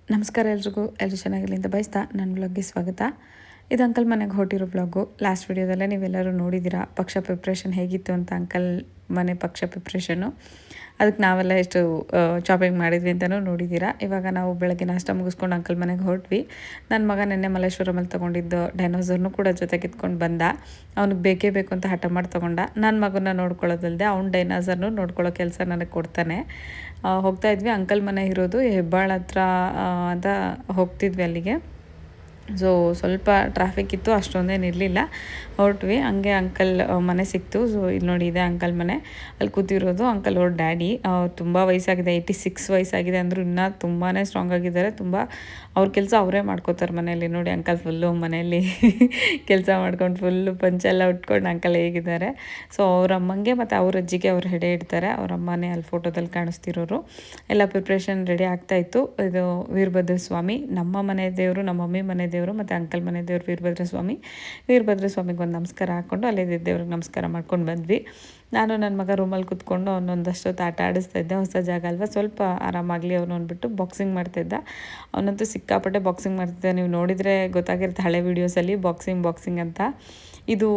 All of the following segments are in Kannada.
ನಮಸ್ಕಾರ ಎಲ್ರಿಗೂ, ಎಲ್ಲರೂ ಚೆನ್ನಾಗಿರಲಿ ಅಂತ ಬಯಸ್ತಾ ನನ್ನ ಬ್ಲಾಗ್ಗೆ ಸ್ವಾಗತ. ಇದು ಅಂಕಲ್ ಮನೆಗೆ ಹೊರಟಿರೋ ಬ್ಲಾಗು. ಲಾಸ್ಟ್ ವಿಡಿಯೋದಲ್ಲೇ ನೀವೆಲ್ಲರೂ ನೋಡಿದ್ದೀರಾ ಪಕ್ಷ ಪ್ರಿಪ್ರೇಷನ್ ಹೇಗಿತ್ತು ಅಂತ. ಅಂಕಲ್ ಮನೆ ಪಕ್ಷ ಪ್ರಿಪ್ರೇಷನ್ನು, ಅದಕ್ಕೆ ನಾವೆಲ್ಲ ಎಷ್ಟು ಶಾಪಿಂಗ್ ಮಾಡಿದ್ವಿ ಅಂತಲೂ ನೋಡಿದ್ದೀರಾ. ಇವಾಗ ನಾವು ಬೆಳಗ್ಗೆ ನಾಷ್ಟ ಮುಗಿಸ್ಕೊಂಡು ಅಂಕಲ್ ಮನೆಗೆ ಹೊರಟ್ವಿ. ನನ್ನ ಮಗ ನೆನ್ನೆ ಮಲ್ಲೇಶ್ವರಮಲ್ಲಿ ತೊಗೊಂಡಿದ್ದು ಡೈನೋಸರ್ನು ಕೂಡ ಜೊತೆ ಕಿತ್ಕೊಂಡು ಬಂದ. ಅವ್ನಿಗೆ ಬೇಕೇ ಬೇಕು ಅಂತ ಹಠ ಮಾಡಿ ತೊಗೊಂಡ. ನನ್ನ ಮಗನ ನೋಡ್ಕೊಳ್ಳೋದಲ್ಲದೆ ಅವ್ನು ಡೈನೋಸರ್ನು ನೋಡ್ಕೊಳ್ಳೋ ಕೆಲಸ ನನಗೆ ಕೊಡ್ತಾನೆ. ಹೋಗ್ತಾ ಇದ್ವಿ, ಅಂಕಲ್ ಮನೆ ಇರೋದು ಹೆಬ್ಬಾಳ ಹತ್ರ ಅಂತ ಹೋಗ್ತಿದ್ವಿ ಅಲ್ಲಿಗೆ. ಸೊ ಸ್ವಲ್ಪ ಟ್ರಾಫಿಕ್ ಇತ್ತು, ಅಷ್ಟೊಂದೇನು ಇರಲಿಲ್ಲ. ಹೊರಟ್ವಿ, ಹಂಗೆ ಅಂಕಲ್ ಮನೆ ಸಿಕ್ತು. ಸೊ ಇಲ್ಲಿ ನೋಡಿ, ಇದೆ ಅಂಕಲ್ ಮನೆ. ಅಲ್ಲಿ ಕೂತಿರೋದು ಅಂಕಲ್ ಅವ್ರ ಡ್ಯಾಡಿ. ತುಂಬ ವಯಸ್ಸಾಗಿದೆ, 86 ವಯಸ್ಸಾಗಿದೆ ಅಂದರೂ ಇನ್ನೂ ತುಂಬಾ ಸ್ಟ್ರಾಂಗ್ ಆಗಿದ್ದಾರೆ. ತುಂಬ ಅವ್ರ ಕೆಲಸ ಅವರೇ ಮಾಡ್ಕೋತಾರೆ ಮನೆಯಲ್ಲಿ. ನೋಡಿ ಅಂಕಲ್ ಫುಲ್ಲು ಮನೆಯಲ್ಲಿ ಕೆಲಸ ಮಾಡ್ಕೊಂಡು ಫುಲ್ಲು ಪಂಚೆಲ್ಲ ಉಟ್ಕೊಂಡು ಅಂಕಲ್ ಹೇಗಿದ್ದಾರೆ. ಸೊ ಅವ್ರ ಅಮ್ಮಂಗೆ ಮತ್ತು ಅವ್ರ ಅಜ್ಜಿಗೆ ಅವ್ರು ಹೆಡೆ ಇಡ್ತಾರೆ. ಅವ್ರ ಅಮ್ಮನೇ ಅಲ್ಲಿ ಫೋಟೋದಲ್ಲಿ ಕಾಣಿಸ್ತಿರೋರು. ಎಲ್ಲ ಪ್ರಿಪ್ರೇಷನ್ ರೆಡಿ ಆಗ್ತಾಯಿತ್ತು. ಇದು ವೀರಭದ್ರ ಸ್ವಾಮಿ, ನಮ್ಮ ಮನೆ ದೇವರು, ನಮ್ಮ ಮಮ್ಮಿ ಮನೆ ದೇವರು ಮತ್ತು ಅಂಕಲ್ ಮನೆ ದೇವರು ವೀರಭದ್ರ ಸ್ವಾಮಿಗೆ ಒಂದು ನಮಸ್ಕಾರ ಹಾಕ್ಕೊಂಡು ಅಲ್ಲೇ ದೇವ್ರಿಗೆ ನಮಸ್ಕಾರ ಮಾಡ್ಕೊಂಡು ಬಂದ್ವಿ. ನಾನು ನನ್ನ ಮಗ ರೂಮಲ್ಲಿ ಕೂತ್ಕೊಂಡು ಅವನೊಂದಷ್ಟೊತ್ತು ಆಟ ಆಡಿಸ್ತಾ ಇದ್ದೆ. ಹೊಸ ಜಾಗ ಅಲ್ವಾ, ಸ್ವಲ್ಪ ಆರಾಮಾಗಲಿ ಅವನು ಅಂದ್ಬಿಟ್ಟು ಬಾಕ್ಸಿಂಗ್ ಮಾಡ್ತಾಯಿದ್ದ. ಅವನಂತೂ ಸಿಕ್ಕಾಪಟ್ಟೆ ಬಾಕ್ಸಿಂಗ್ ಮಾಡ್ತಿದ್ದ. ನೀವು ನೋಡಿದರೆ ಗೊತ್ತಾಗಿರುತ್ತೆ ಹಳೆ ವೀಡಿಯೋಸಲ್ಲಿ ಬಾಕ್ಸಿಂಗ್ ಅಂತ. ಇದು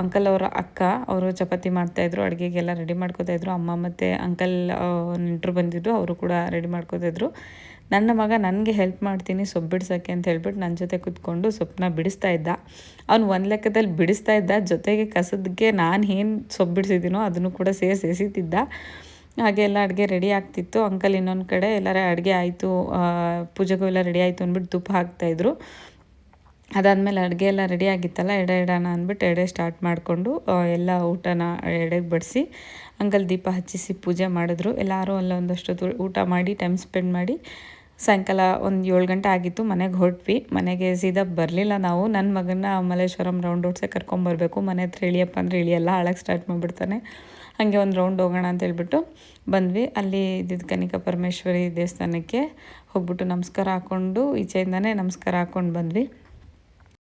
ಅಂಕಲ್ ಅವರ ಅಕ್ಕ, ಅವರು ಚಪಾತಿ ಮಾಡ್ತಾಯಿದ್ರು, ಅಡುಗೆಗೆಲ್ಲ ರೆಡಿ ಮಾಡ್ಕೋತಾಯಿದ್ರು. ಅಮ್ಮ ಮತ್ತು ಅಂಕಲ್ ನೆಂಟರು ಬಂದಿದ್ರು, ಅವರು ಕೂಡ ರೆಡಿ ಮಾಡ್ಕೋತಾಯಿದ್ರು. ನನ್ನ ಮಗ ನನಗೆ ಹೆಲ್ಪ್ ಮಾಡ್ತೀನಿ ಸೊಪ್ಪು ಬಿಡ್ಸೋಕ್ಕೆ ಅಂತ ಹೇಳ್ಬಿಟ್ಟು ನನ್ನ ಜೊತೆ ಕೂತ್ಕೊಂಡು ಸೊಪ್ಪನ್ನ ಬಿಡಿಸ್ತಾ ಇದ್ದ. ಅವ್ನು ಒಂದು ಲೆಕ್ಕದಲ್ಲಿ ಬಿಡಿಸ್ತಾ ಇದ್ದ, ಜೊತೆಗೆ ಕಸದಕ್ಕೆ ನಾನು ಏನು ಸೊಪ್ಪು ಬಿಡಿಸಿದ್ದೀನೋ ಅದನ್ನು ಕೂಡ ಸೇರಿಸಿದ್ದ. ಹಾಗೆ ಎಲ್ಲ ಅಡುಗೆ ರೆಡಿ ಆಗ್ತಿತ್ತು. ಅಂಕಲ್ ಇನ್ನೊಂದು ಕಡೆ ಎಲ್ಲರ ಅಡುಗೆ ಆಯಿತು, ಪೂಜೆಗೂ ಎಲ್ಲ ರೆಡಿ ಆಯಿತು ಅಂದ್ಬಿಟ್ಟು ತುಪ್ಪ ಹಾಕ್ತಾಯಿದ್ರು. ಅದಾದಮೇಲೆ ಅಡುಗೆ ಎಲ್ಲ ರೆಡಿ ಆಗಿತ್ತಲ್ಲ, ಎಡೆ ಇಡೋಣ ಅಂದ್ಬಿಟ್ಟು ಎಡೆ ಸ್ಟಾರ್ಟ್ ಮಾಡಿಕೊಂಡು ಎಲ್ಲ ಊಟನ ಎಡೆಗೆ ಬಡಿಸಿ ಅಂಕಲ್ ದೀಪ ಹಚ್ಚಿಸಿ ಪೂಜೆ ಮಾಡಿದ್ರು. ಎಲ್ಲರೂ ಅಲ್ಲ ಒಂದಷ್ಟು ಊಟ ಮಾಡಿ ಟೈಮ್ ಸ್ಪೆಂಡ್ ಮಾಡಿ ಸಾಯಂಕಾಲ ಒಂದು 7 ಗಂಟೆ ಆಗಿತ್ತು. ಮನೆಗೆ ಹೊರಟ್ವಿ. ಮನೆಗೆ ಸೀದಾ ಬರಲಿಲ್ಲ ನಾವು. ನನ್ನ ಮಗನ ಮಲ್ಲೇಶ್ವರಂ ರೌಂಡ್ ಓಡ್ಸೆ ಕರ್ಕೊಂಬರ್ಬೇಕು. ಮನೆ ಹತ್ರ ಇಳಿಯಪ್ಪ ಅಂದರೆ ಇಳಿಯಲ್ಲ, ಆಳಕ್ಕೆ ಸ್ಟಾರ್ಟ್ ಮಾಡಿಬಿಡ್ತಾನೆ. ಹಾಗೆ ಒಂದು ರೌಂಡ್ ಹೋಗೋಣ ಅಂತ ಹೇಳ್ಬಿಟ್ಟು ಬಂದ್ವಿ. ಅಲ್ಲಿ ಇದ್ದಿದ್ದು ಕನಿಕಾ ಪರಮೇಶ್ವರಿ ದೇವಸ್ಥಾನಕ್ಕೆ ಹೋಗ್ಬಿಟ್ಟು ನಮಸ್ಕಾರ ಹಾಕ್ಕೊಂಡು ಈಚೆಯಿಂದನೇ ನಮಸ್ಕಾರ ಹಾಕ್ಕೊಂಡು ಬಂದ್ವಿ.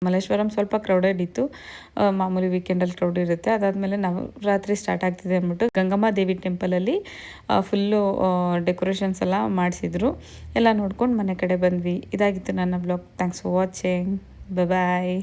ಮಲ್ಲೇಶ್ವರಂ ಸ್ವಲ್ಪ ಕ್ರೌಡೆಡ್ ಇತ್ತು, ಮಾಮೂಲಿ ವೀಕೆಂಡಲ್ಲಿ ಕ್ರೌಡ್ ಇರುತ್ತೆ. ಅದಾದಮೇಲೆ ನವರಾತ್ರಿ ಸ್ಟಾರ್ಟ್ ಆಗ್ತಿದೆ ಅಂದ್ಬಿಟ್ಟು ಗಂಗಮ್ಮ ದೇವಿ ಟೆಂಪಲಲ್ಲಿ ಫುಲ್ಲು ಡೆಕೋರೇಷನ್ಸ್ ಎಲ್ಲ ಮಾಡಿಸಿದ್ರು. ಎಲ್ಲ ನೋಡ್ಕೊಂಡು ಮನೆ ಕಡೆ ಬಂದ್ವಿ. ಇದಾಗಿತ್ತು ನನ್ನ blog. Thanks for watching. Bye.